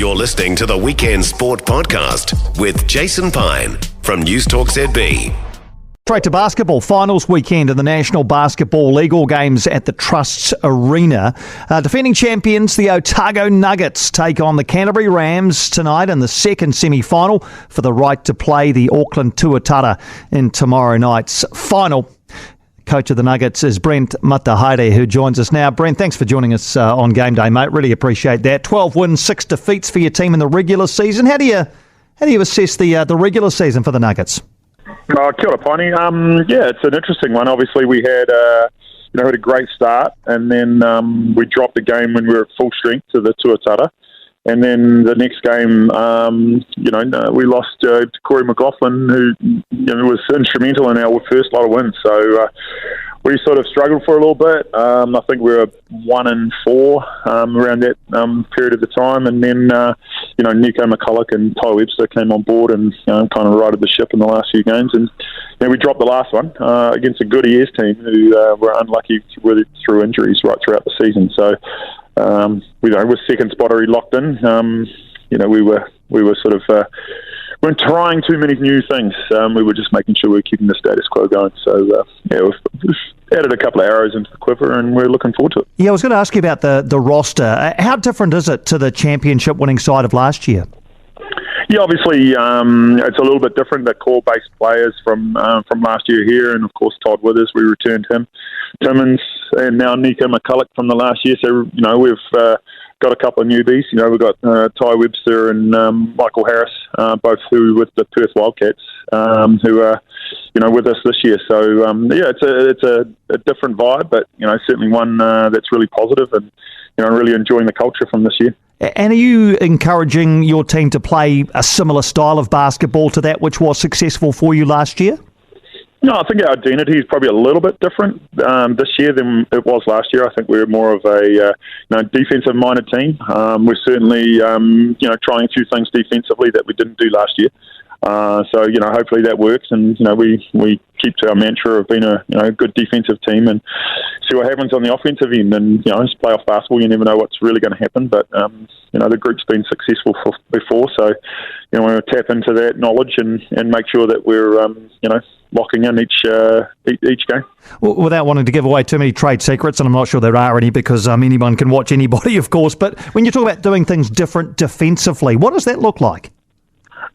You're listening to the Weekend Sport Podcast with Jason Pine from News Talk ZB. Straight to basketball. Finals weekend in the National Basketball League. All games at the Trust's Arena. Defending champions, the Otago Nuggets, take on the Canterbury Rams tonight in the second semi-final for the right to play the Auckland Tuatara in tomorrow night's final. Coach of the Nuggets is Brent Matahaere, who joins us now. Brent, thanks for joining us on game day, mate. Really appreciate that. 12 wins, 6 defeats for your team in the regular season. How do you assess the regular season for the Nuggets? Kia ora, Piney. Yeah, it's an interesting one. Obviously, we had had a great start, and then we dropped the game when we were at full strength to the Tuatara. And then the next game, we lost to Corey McLaughlin, who was instrumental in our first lot of wins. So we sort of struggled for a little bit. I think we were 1-4 around that period of the time. And then, Nico McCulloch and Ty Webster came on board and kind of righted the ship in the last few games. And we dropped the last one against a good Airs team who were unlucky through injuries right throughout the season. So, with second spot already locked in, we were sort of weren't trying too many new things. We were just making sure we were keeping the status quo going. So we've added a couple of arrows into the quiver, and we're looking forward to it. Yeah, I was going to ask you about the roster. How different is it to the championship winning side of last year? Yeah, obviously it's a little bit different. The core-based players from last year here, and of course Todd Withers, we returned him, Timmins, and now Nico McCulloch from the last year. So we've got a couple of newbies. We've got Ty Webster and Michael Harris, both who with the Perth Wildcats, who are with us this year. So it's a different vibe, but certainly one that's really positive, and really enjoying the culture from this year. And are you encouraging your team to play a similar style of basketball to that which was successful for you last year? No, I think our identity is probably a little bit different this year than it was last year. I think we're more of a defensive-minded team. We're certainly trying a few things defensively that we didn't do last year. So hopefully that works, and we keep to our mantra of being a good defensive team and see what happens on the offensive end. And it's playoff basketball; you never know what's really going to happen. But the group's been successful before, so we want to tap into that knowledge and make sure that we're locking in each game. Well, without wanting to give away too many trade secrets, and I'm not sure there are any because anyone can watch anybody, of course. But when you talk about doing things different defensively, what does that look like?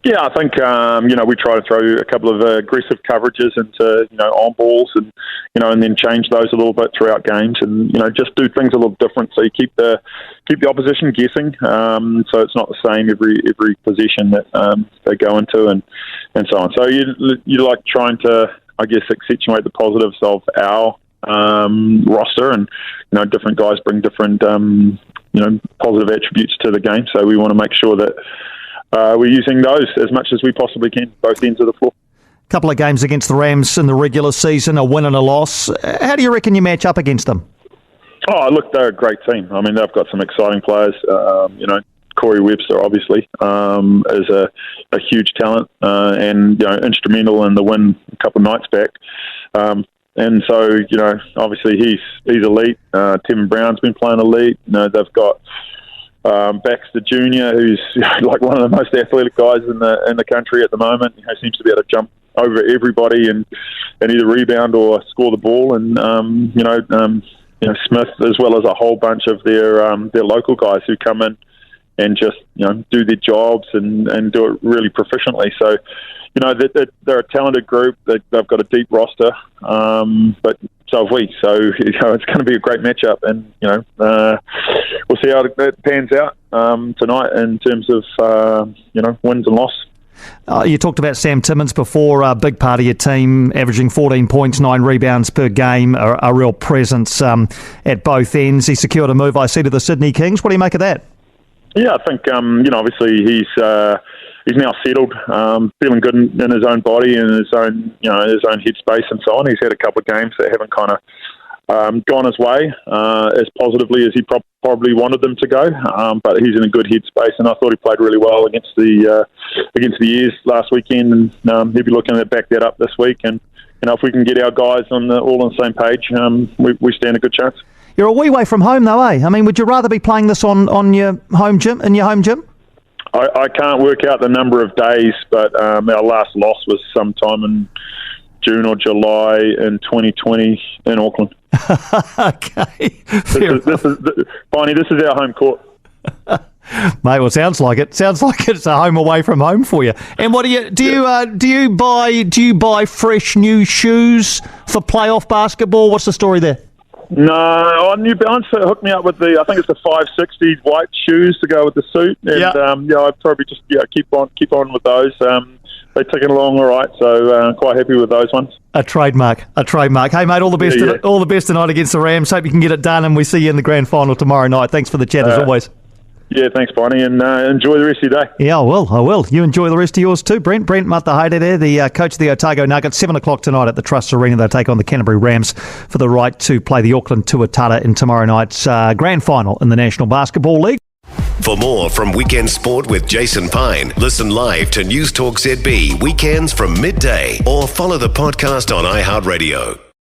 Yeah, I think we try to throw a couple of aggressive coverages into on balls and and then change those a little bit throughout games, and just do things a little different so you keep the opposition guessing. So it's not the same every possession that they go into and so on. So you like trying to accentuate the positives of our roster, and different guys bring different positive attributes to the game. So we want to make sure that we're using those as much as we possibly can, both ends of the floor. Couple of games against the Rams in the regular season, a win and a loss. How do you reckon you match up against them? Oh, look, they're a great team. I mean, they've got some exciting players. Corey Webster, obviously, is a huge talent and instrumental in the win a couple of nights back. And so, obviously he's elite. Tim Brown's been playing elite. They've got Baxter Jr., who's like one of the most athletic guys in the country at the moment. He seems to be able to jump over everybody and either rebound or score the ball. And Smith, as well as a whole bunch of their local guys who come in and just do their jobs and do it really proficiently. So they're a talented group. They've got a deep roster, but so have we. So it's going to be a great matchup, and we'll see how that pans out tonight in terms of wins and losses. You talked about Sam Timmins before, a big part of your team, averaging 14 points, 9 rebounds per game, a real presence at both ends. He secured a move, I see, to the Sydney Kings. What do you make of that? Yeah, I think obviously he's now settled, feeling good in his own body and his own headspace and so on. He's had a couple of games that haven't kind of gone his way as positively as he probably wanted them to go, but he's in a good headspace, and I thought he played really well against the Airs last weekend, and he'll be looking to back that up this week. And if we can get our guys all on the same page, we stand a good chance. You're a wee way from home, though, eh? I mean, would you rather be playing this on your home gym, in your home gym? I can't work out the number of days, but our last loss was sometime in June or July in 2020 in Auckland. Okay. Piney, this is our home court. Mate, well, sounds like it. Sounds like it's a home away from home for you. And what do you buy fresh new shoes for playoff basketball? What's the story there? No, New Balance hooked me up with I think it's the 560s white shoes to go with the suit, and I'd probably just keep on with those. They're ticking along all right, so quite happy with those ones. A trademark. Hey, mate, all the best. All the best tonight against the Rams. Hope you can get it done, and we see you in the grand final tomorrow night. Thanks for the chat as always. Yeah, thanks, Piney, and enjoy the rest of your day. Yeah, I will. You enjoy the rest of yours too, Brent. Brent Matahaere there, the coach of the Otago Nuggets. 7 o'clock tonight at the Trust Arena. They'll take on the Canterbury Rams for the right to play the Auckland Tuatara in tomorrow night's grand final in the National Basketball League. For more from Weekend Sport with Jason Pine, listen live to News Talk ZB weekends from midday or follow the podcast on iHeartRadio.